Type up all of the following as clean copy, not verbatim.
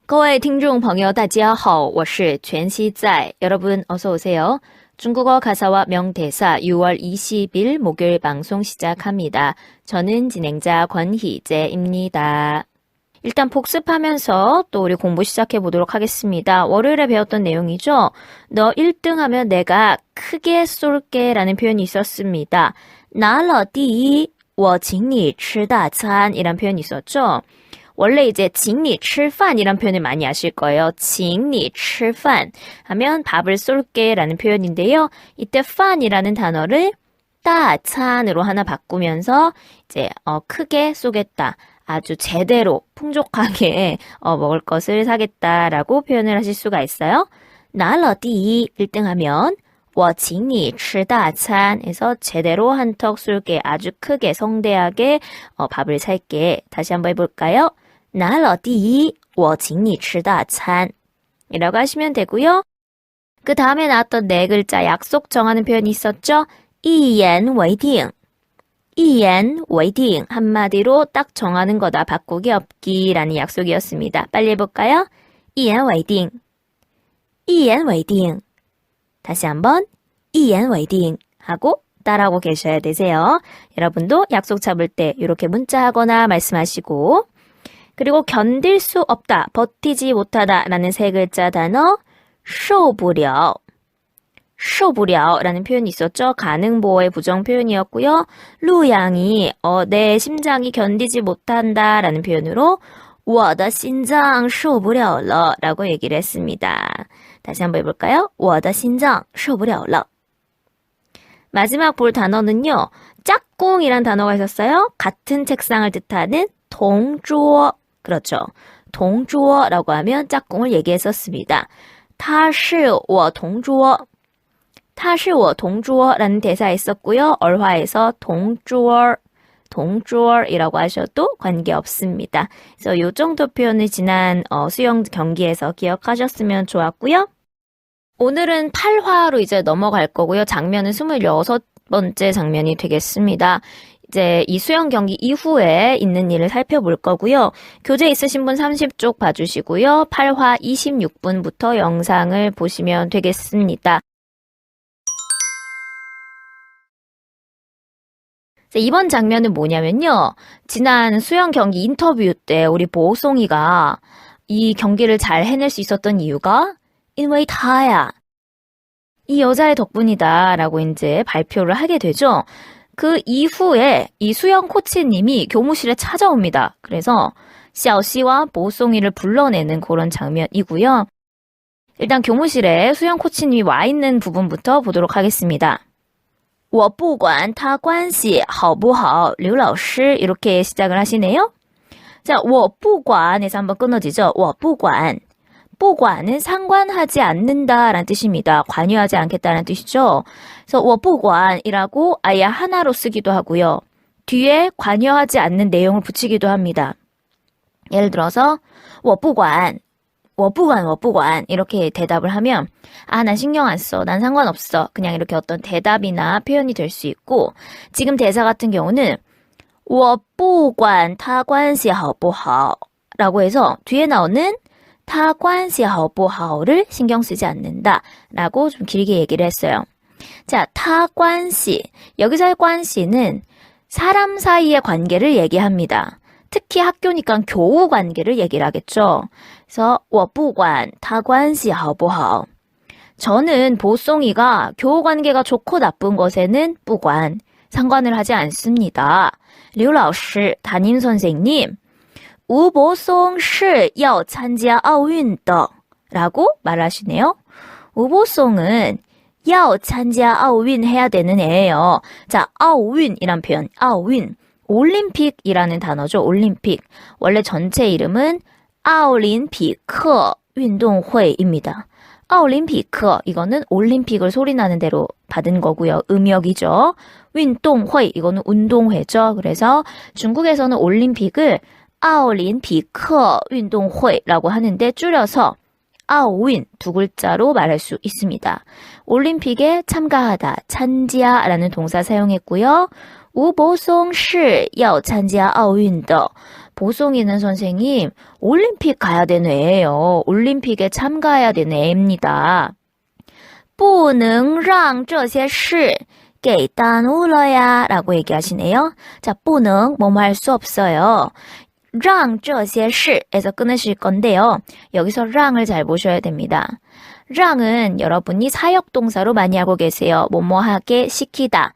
各位听众朋友大家好我是全熙在여러분 어서 오세요. 중국어 가사와 명대사 6월 20일 목요일 방송 시작합니다. 저는 진행자 권희재입니다. 일단 복습하면서 또 우리 공부 시작해 보도록 하겠습니다. 월요일에 배웠던 내용이죠. 너 1등 하면 내가 크게 쏠게 라는 표현이 있었습니다. 拿了第一我请你吃大餐이란 표현이 있었죠. 원래 이제 请你吃饭이란 표현을 많이 아실 거예요. 请你吃饭하면 밥을 쏠게 라는 표현인데요. 이때 饭이라는 단어를 大餐으로 하나 바꾸면서 이제 크게 쏘겠다. 아주 제대로 풍족하게 먹을 것을 사겠다라고 표현을 하실 수가 있어요. 拿了第一 1등 하면 我请你吃大餐 해서 제대로 한턱 쏠게 아주 크게 성대하게 밥을 살게. 다시 한번 해볼까요? 拿了第一我请你吃大餐 이라고 하시면 되고요. 그 다음에 나왔던 네 글자 약속 정하는 표현이 있었죠. 一言为定 一言为定 한마디로 딱 정하는 거다. 바꾸기 없기라는 약속이었습니다. 빨리 해볼까요? 一言为定一言为定 다시 한번 一言为定 하고 따라하고 계셔야 되세요. 여러분도 약속 잡을 때 이렇게 문자하거나 말씀하시고 그리고 견딜 수 없다, 버티지 못하다 라는 세 글자 단어 受不了 受不了라는 표현이 있었죠. 가능보어의 부정 표현이었고요. 루양이 내 심장이 견디지 못한다 라는 표현으로 我的心脏受不了了 라고 얘기를 했습니다. 다시 한번 해볼까요? 我的心脏受不了了 마지막 볼 단어는요. 짝꿍이란 단어가 있었어요. 같은 책상을 뜻하는 동주어 그렇죠. 동주어라고 하면 짝꿍을 얘기했었습니다. 他是我同桌他是我同桌라는 대사 있었고요. 얼화에서 동주어이라고 하셔도 관계없습니다. 그래서 이 정도 표현을 지난 수영 경기에서 기억하셨으면 좋았고요. 오늘은 8화로 이제 넘어갈 거고요. 장면은 26번째 장면이 되겠습니다. 이제 이 수영 경기 이후에 있는 일을 살펴볼 거고요. 교재 있으신 분 30쪽 봐주시고요. 8화 26분부터 영상을 보시면 되겠습니다. 이번 장면은 뭐냐면요. 지난 수영 경기 인터뷰 때 우리 보송이가 이 경기를 잘 해낼 수 있었던 이유가 因为他야. 이 여자의 덕분이다 라고 이제 발표를 하게 되죠. 그 이후에 이 수영 코치님이 교무실에 찾아옵니다. 그래서 샤오씨와 보송이를 불러내는 그런 장면이고요. 일단 교무실에 수영 코치님이 와 있는 부분부터 보도록 하겠습니다. 我不管他关系好不好刘老师 이렇게 시작을 하시네요. 자, 我不管에서 한번 끊어지죠. 我不管 不管은 상관하지 않는다라는 뜻입니다. 관여하지 않겠다는 뜻이죠. 그래서 我不管이라고 아예 하나로 쓰기도 하고요. 뒤에 관여하지 않는 내용을 붙이기도 합니다. 예를 들어서 我不管이렇게 대답을 하면 난 신경 안 써. 난 상관없어. 그냥 이렇게 어떤 대답이나 표현이 될 수 있고 지금 대사 같은 경우는 我不管他关系好不好 라고 해서 뒤에 나오는 他关系好不好를 신경 쓰지 않는다 라고 좀 길게 얘기를 했어요. 자, 他关系 여기서의 关系는 사람 사이의 관계를 얘기합니다. 특히 학교니까 교우 관계를 얘기를 하겠죠. 그래서 我不管他关系好不好 저는 보송이가 교우 관계가 좋고 나쁜 것에는 不管 상관을 하지 않습니다. 刘老师 담임 선생님 吴博松是要参加奥运的 라고 말하시네요. 우보송은 要参加奥运 해야 되는 애예요. 자, 奥运이란 표현, 奥运 올림픽이라는 단어죠. 올림픽. 원래 전체 이름은 奥林匹克运动会입니다. 奥林匹克 이거는 올림픽을 소리나는 대로 받은 거고요. 음역이죠. 运动会 이거는 운동회죠. 그래서 중국에서는 올림픽을 奥林匹克运动会라고 하는데 줄여서 奥运 두 글자로 말할 수 있습니다. 올림픽에 참가하다, 찬지아라는 동사 사용했고요. 우보송是要参加奥运的 보송이는 선생님, 올림픽 가야 되는 애예요. 올림픽에 참가해야 되는 애입니다. 不能让这些事给耽误了呀라고 얘기하시네요. 자, 不能, 뭐뭐 할 수 없어요. 让这些事에서 끊으실 건데요. 여기서 让을 잘 보셔야 됩니다. 让은 여러분이 사역동사로 많이 알고 계세요. 뭐뭐 하게 시키다.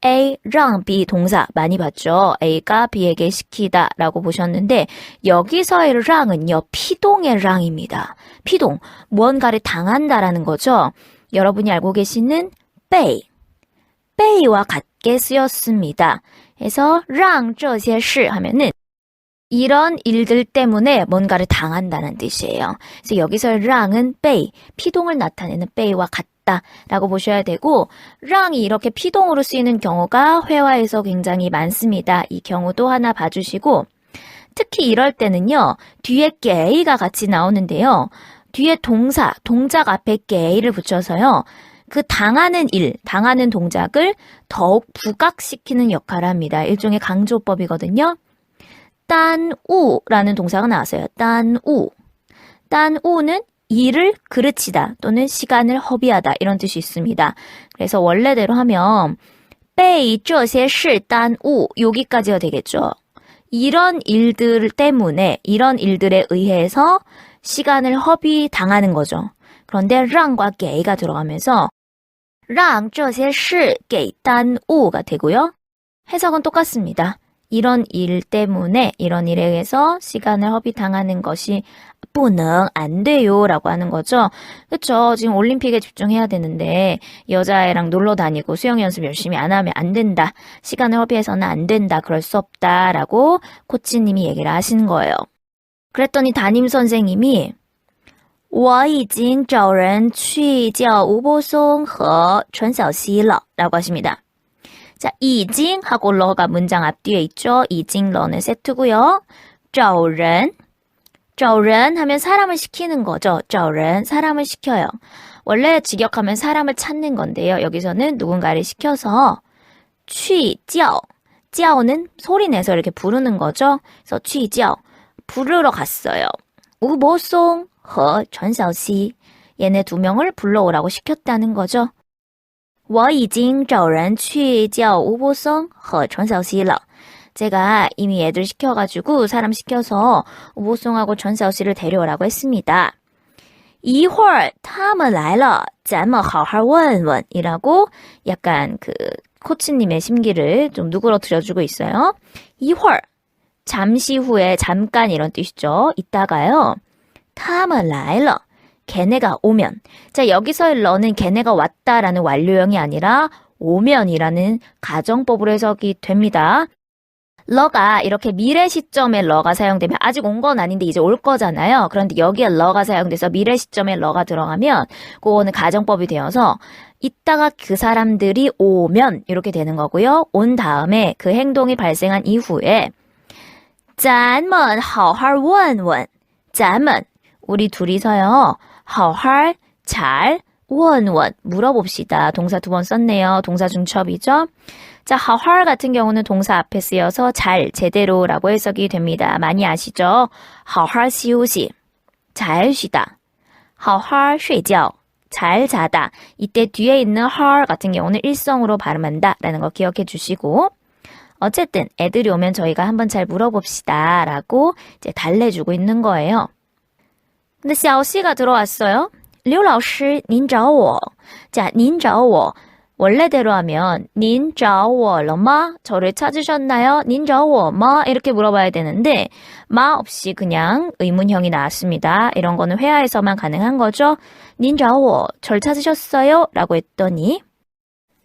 A, 让 B 동사 많이 봤죠. A가 B에게 시키다 라고 보셨는데 여기서의 让은요. 피동의 让입니다. 피동, 무언가를 당한다라는 거죠. 여러분이 알고 계시는 被와 같게 쓰였습니다. 그래서 让这些事 하면은 이런 일들 때문에 뭔가를 당한다는 뜻이에요. 그래서 여기서 让은 被, 피동을 나타내는 被와 같다라고 보셔야 되고 让이 이렇게 피동으로 쓰이는 경우가 회화에서 굉장히 많습니다. 이 경우도 하나 봐주시고 특히 이럴 때는요. 뒤에 게이가 같이 나오는데요. 뒤에 동작 앞에 게이를 붙여서요. 그 당하는 일, 당하는 동작을 더욱 부각시키는 역할을 합니다. 일종의 강조법이거든요. 耽误라는 동사가 나왔어요. 耽误. 耽误는 일을 그르치다 또는 시간을 허비하다 이런 뜻이 있습니다. 그래서 원래대로 하면 被这些事耽误 여기까지가 되겠죠. 이런 일들 때문에 이런 일들에 의해서 시간을 허비당하는 거죠. 그런데 让과 给가 들어가면서 让这些事给耽误가 되고요. 해석은 똑같습니다. 이런 일 때문에 이런 일에 의해서 시간을 허비당하는 것이 不能, 안 돼요 라고 하는 거죠. 그쵸? 지금 올림픽에 집중해야 되는데 여자애랑 놀러 다니고 수영 연습 열심히 안 하면 안 된다. 시간을 허비해서는 안 된다. 그럴 수 없다 라고 코치님이 얘기를 하시는 거예요. 그랬더니 담임 선생님이 我已经找人去叫吴波松和陈小希了 라고 하십니다. 자, 已经 하고 러가 문장 앞뒤에 있죠. 已经 러는 세트고요. 找人하면 사람을 시키는 거죠. 找人 사람을 시켜요. 원래 직역하면 사람을 찾는 건데요. 여기서는 누군가를 시켜서 去叫 叫는 소리 내서 이렇게 부르는 거죠. 그래서 去叫 부르러 갔어요. 우보송和陈小希 얘네 두 명을 불러오라고 시켰다는 거죠. 我已经找人去叫吴波松和陈小希了. 제가 이미 애들 시켜가지고 사람 시켜서 우보송하고 전샤오씨를 데려오라고 했습니다. 一会儿他们来了咱们好好问问 이라고 약간 그 코치님의 심기를 좀 누그러뜨려주고 있어요. 一会儿 잠시 후에 잠깐 이런 뜻이죠. 이따가요. 他们来了 걔네가 오면. 자, 여기서의 러는 걔네가 왔다라는 완료형이 아니라 오면이라는 가정법으로 해석이 됩니다. 러가 이렇게 미래 시점에 러가 사용되면 아직 온 건 아닌데 이제 올 거잖아요. 그런데 여기에 러가 사용돼서 미래 시점에 러가 들어가면 그거는 가정법이 되어서 이따가 그 사람들이 오면 이렇게 되는 거고요. 온 다음에 그 행동이 발생한 이후에 咱们好好问问咱们 우리 둘이서요. 好好 잘 问问 물어봅시다. 동사 두 번 썼네요. 동사 중첩이죠. 자, 好好 같은 경우는 동사 앞에 쓰여서 잘, 제대로라고 해석이 됩니다. 많이 아시죠? 好好休息 잘 쉬다. 好好睡觉 잘 자다. 이때 뒤에 있는 好 같은 경우는 일성으로 발음한다 라는 거 기억해 주시고 어쨌든 애들이 오면 저희가 한번 잘 물어봅시다 라고 이제 달래주고 있는 거예요. 근데 小씨가 들어왔어요. 刘老师您找我. 자, 您找我 원래대로 하면 您找我了吗? 저를 찾으셨나요? 您找我吗? 이렇게 물어봐야 되는데 마 없이 그냥 의문형이 나왔습니다. 이런 거는 회화에서만 가능한 거죠. 您找我, 절 찾으셨어요? 라고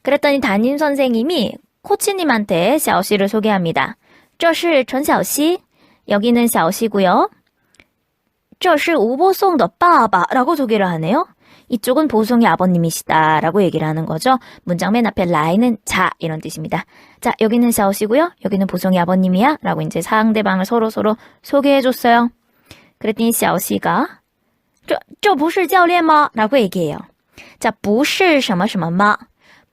그랬더니 담임 선생님이 코치님한테 小씨를 소개합니다. 这是陈小希, 여기는 小씨고요. 这是吴波松的爸爸라고 소개를 하네요. 이쪽은 보송의 아버님이시다 라고 얘기를 하는 거죠. 문장 맨 앞에 라인은 자 이런 뜻입니다. 자, 여기는 小씨고요. 여기는 보송의 아버님이야 라고 이제 상대방을 서로 소개해줬어요. 그랬더니 小씨가 这不是教练吗? 라고 얘기해요. 자, 不是什么什么吗?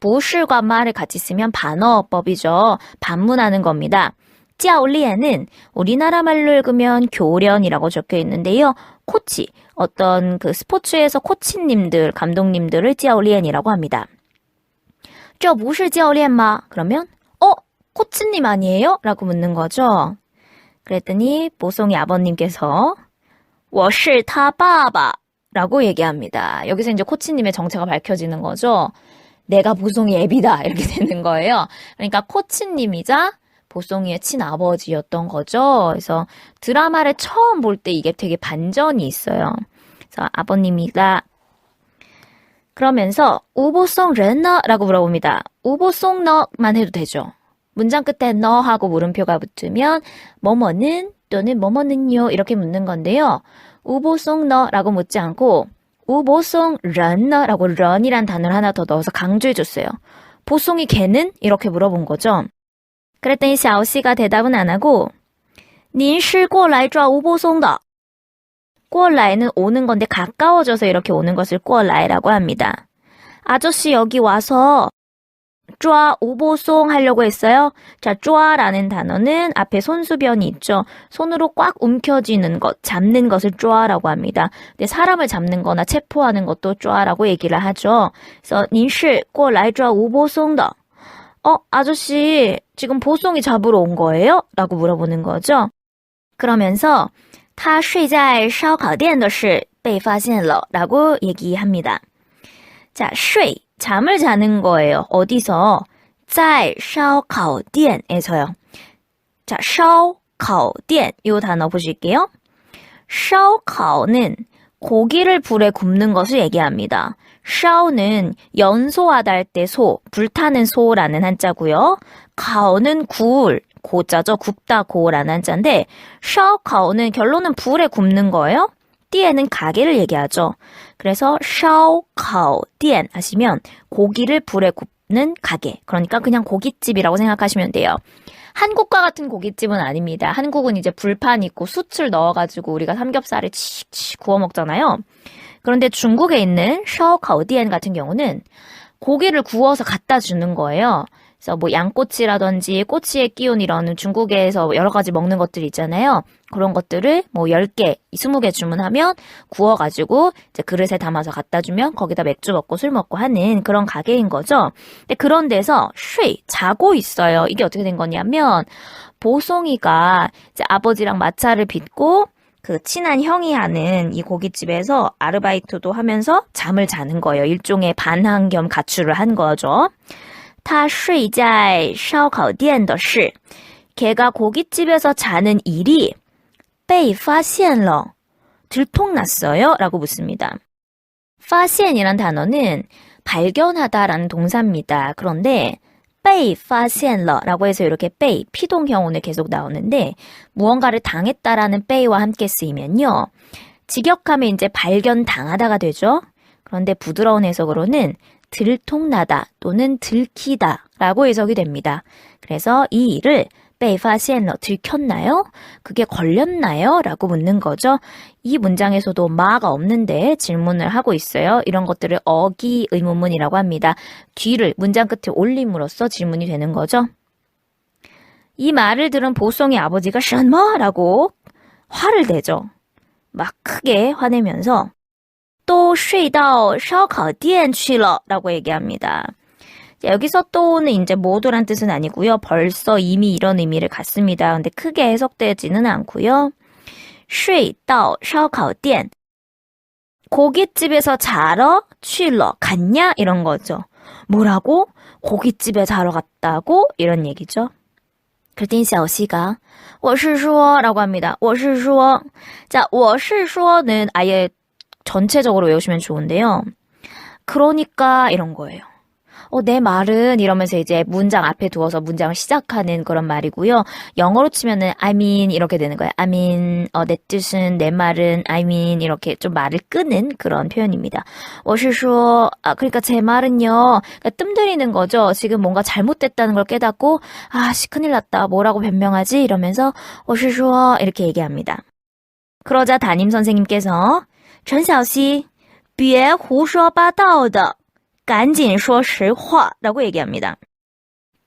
不是과 마를 같이 쓰면 반어법이죠. 반문하는 겁니다. 찌아오리엔은 우리나라 말로 읽으면 교련이라고 적혀 있는데요. 코치, 어떤 그 스포츠에서 코치님들, 감독님들을 찌아오리엔이라고 합니다. 这不是教练吗? 그러면 코치님 아니에요? 라고 묻는 거죠. 그랬더니 보송이 아버님께서 我是他爸爸 라고 얘기합니다. 여기서 이제 코치님의 정체가 밝혀지는 거죠. 내가 보송이 애비다 이렇게 되는 거예요. 그러니까 코치님이자 보송이의 친아버지였던 거죠. 그래서 드라마를 처음 볼 때 이게 되게 반전이 있어요. 그래서 아버님이가 그러면서 우보송 렌너 라고 물어봅니다. 우보송 너만 해도 되죠. 문장 끝에 너 하고 물음표가 붙으면 뭐뭐는 또는 뭐뭐는요 이렇게 묻는 건데요. 우보송 너라고 묻지 않고 우보송 런너라고 런이란 단어를 하나 더 넣어서 강조해줬어요. 보송이 걔는? 이렇게 물어본 거죠. 그랬더니 샤오씨가 대답은 안 하고 您是过来抓吴波松的 过来는 오는 건데 가까워져서 이렇게 오는 것을 过来라고 합니다. 아저씨 여기 와서抓 우보송 하려고 했어요. 자, 쪼아라는 단어는 앞에 손수변이 있죠. 손으로 꽉 움켜쥐는 것, 잡는 것을 쪼아라고 합니다. 근데 사람을 잡는 거나 체포하는 것도 쪼아라고 얘기를 하죠. 그래서 您是过来抓 우보송的 아저씨 지금 보송이 잡으러 온 거예요? 라고 물어보는 거죠. 그러면서 他睡在烧烤店的事被发现了 라고 얘기합니다. 자, 睡, 잠을 자는 거예요. 어디서? 在烧烤店에서요. 자, 烧烤店 이 단어 보실게요. 烧烤는 고기를 불에 굽는 것을 얘기합니다. 烧는 연소하다 할 때 소, 불타는 소라는 한자고요. 烤는 구울, 고자죠. 굽다 고라는 한자인데 烧烤는 결론은 불에 굽는 거예요. 店는 가게를 얘기하죠. 그래서 烧烤店 하시면 고기를 불에 굽는 가게. 그러니까 그냥 고깃집이라고 생각하시면 돼요. 한국과 같은 고깃집은 아닙니다. 한국은 이제 불판 있고 숯을 넣어가지고 우리가 삼겹살을 칙칙 구워 먹잖아요. 그런데 중국에 있는 烧烤店 같은 경우는 고기를 구워서 갖다 주는 거예요. 그래서 뭐 양꼬치라든지 꼬치에 끼운 이런 중국에서 여러 가지 먹는 것들 있잖아요. 그런 것들을 뭐 10개, 20개 주문하면 구워가지고 이제 그릇에 담아서 갖다 주면 거기다 맥주 먹고 술 먹고 하는 그런 가게인 거죠. 근데 그런 데서 쉬, 자고 있어요. 이게 어떻게 된 거냐면 보송이가 이제 아버지랑 마차를 빚고 그 친한 형이 하는 이 고깃집에서 아르바이트도 하면서 잠을 자는 거예요. 일종의 반항 겸 가출을 한 거죠. 他睡在烧烤店的事 걔가 고깃집에서 자는 일이 被发现了 들통났어요 라고 묻습니다. 发现이란 단어는 발견하다라는 동사입니다. 그런데 被发现了 라고 해서 이렇게 被 피동형운에 계속 나오는데 무언가를 당했다라는 被와 함께 쓰이면요. 직역하면 이제 발견당하다가 되죠. 그런데 부드러운 해석으로는 들통나다 또는 들키다 라고 해석이 됩니다. 그래서 이 일을 被发现了 들켰나요? 그게 걸렸나요? 라고 묻는 거죠. 이 문장에서도 마가 없는데 질문을 하고 있어요. 이런 것들을 어기 의문문이라고 합니다. 뒤를 문장 끝에 올림으로써 질문이 되는 거죠. 이 말을 들은 보송의 아버지가 什么? 라고 화를 내죠. 막 크게 화내면서 都睡到烧烤店去了 라고 얘기합니다. 여기서 또는 이제 모두란 뜻은 아니고요. 벌써 이미 이런 의미를 갖습니다. 근데 크게 해석되지는 않고요. 睡到烧烤店 고깃집에서 자러 去了 갔냐? 이런 거죠. 뭐라고? 고깃집에 자러 갔다고? 이런 얘기죠. 그랬더니 샤오씨가 我是说 라고 합니다. 我是说 자, 我是说는 아예 전체적으로 외우시면 좋은데요. 그러니까 이런 거예요. 내 말은 이러면서 이제 문장 앞에 두어서 문장을 시작하는 그런 말이고요. 영어로 치면은 I mean 이렇게 되는 거예요. I mean 내 뜻은 내 말은 I mean 이렇게 좀 말을 끄는 그런 표현입니다. 我是说 그러니까 제 말은요. 그러니까 뜸들이는 거죠. 지금 뭔가 잘못됐다는 걸 깨닫고 큰일 났다. 뭐라고 변명하지? 이러면서 我是说 이렇게 얘기합니다. 그러자 담임 선생님께서 陈小希别胡说八道的赶紧说实话 라고 얘기합니다.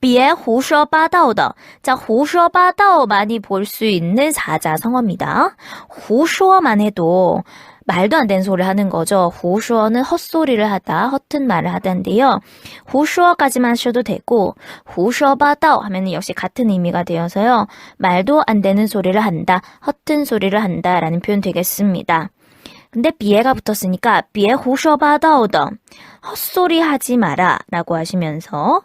别胡说八道的. 자, 胡说八道 많이 볼 수 있는 사자성어입니다. 胡说만 해도 말도 안 되는 소리를 하는 거죠. 胡说는 헛소리를 하다, 허튼 말을 하다인데요. 胡说까지만 하셔도 되고 胡说八道 하면 역시 같은 의미가 되어서요. 말도 안 되는 소리를 한다, 허튼 소리를 한다라는 표현 되겠습니다. 근데 비에가 붙었으니까 비에 胡说八道的 헛소리 하지 마라 라고 하시면서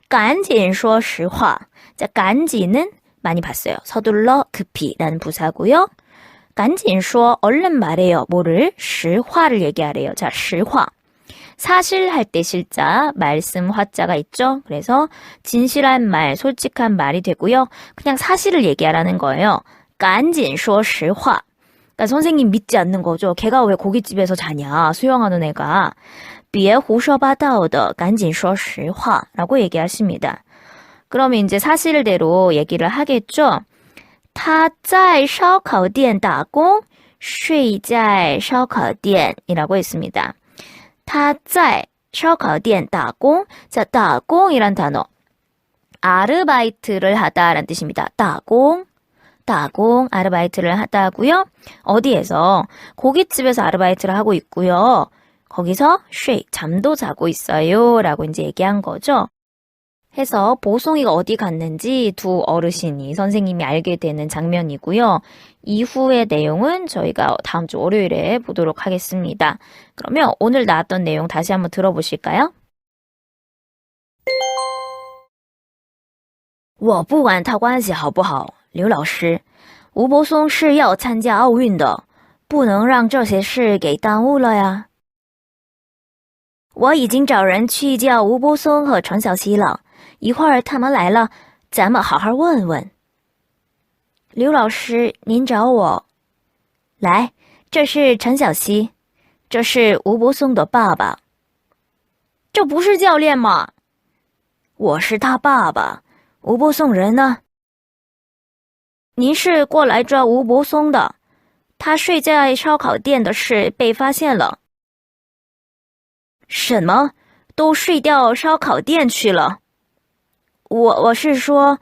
赶紧说实话. 자, 赶紧는 많이 봤어요. 서둘러 급히 라는 부사고요. 赶紧说 얼른 말해요. 뭐를? 实话를 얘기하래요. 자, 实话. 사실 할 때 실자, 말씀 화자가 있죠. 그래서 진실한 말, 솔직한 말이 되고요. 그냥 사실을 얘기하라는 거예요. 赶紧说实话. 그러니까 선생님 믿지 않는 거죠. 걔가 왜 고깃집에서 자냐. 수영하는 애가. 别胡说八道的赶紧说实话라고 얘기하십니다. 그러면 이제 사실대로 얘기를 하겠죠. 他在烧烤店打工睡在烧烤店이라고 했습니다. 他在烧烤店打工. 자, 打工이란 단어. 아르바이트를 하다라는 뜻입니다. 打工.打工 아르바이트를 하다고요. 어디에서? 고깃집에서 아르바이트를 하고 있고요. 거기서 쉬 잠도 자고 있어요 라고 이제 얘기한 거죠. 해서 보송이가 어디 갔는지 두 어르신이 선생님이 알게 되는 장면이고요. 이후의 내용은 저희가 다음 주 월요일에 보도록 하겠습니다. 그러면 오늘 나왔던 내용 다시 한번 들어보실까요? 我不管他关系好不好，刘老师，吴柏松是要参加奥运的，不能让这些事给耽误了呀。我已经找人去叫吴柏松和陈小希了，一会儿他们来了，咱们好好问问。刘老师，您找我。来，这是陈小希，这是吴柏松的爸爸。这不是教练吗？我是他爸爸。吴柏松人呢？您是过来抓吴柏松的，他睡在烧烤店的事被发现了。什么？都睡到烧烤店去了？我是说，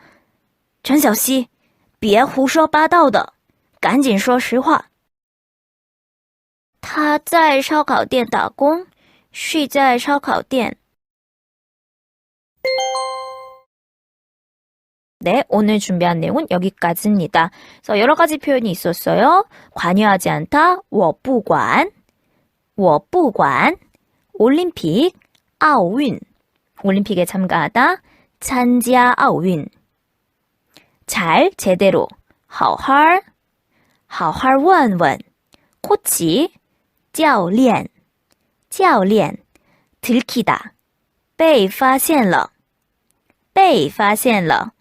陈小希，别胡说八道的，赶紧说实话。他在烧烤店打工，睡在烧烤店。 네, 오늘 준비한 내용은 여기까지입니다. 그래서 여러 가지 표현이 있었어요. 관여하지 않다, 我不管, 我不管, 올림픽, 奥运, 올림픽에 참가하다, 参加奥运, 잘, 제대로, 好好, 好好问问, 코치, 教练, 教练, 들키다, 被发现了, 被发现了,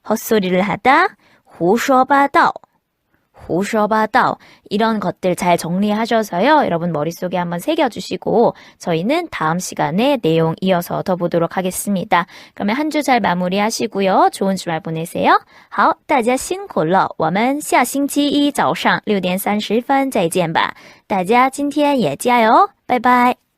헛소리를 하다, 胡说八道, 胡说八道 이런 것들 잘 정리하셔서요. 여러분 머릿속에 한번 새겨주시고 저희는 다음 시간에 내용 이어서 더 보도록 하겠습니다. 그러면 한 주 잘 마무리하시고요. 좋은 주말 보내세요. 好，大家辛苦了，我们下星期一早上6点30分再见吧。大家今天也加油，拜拜。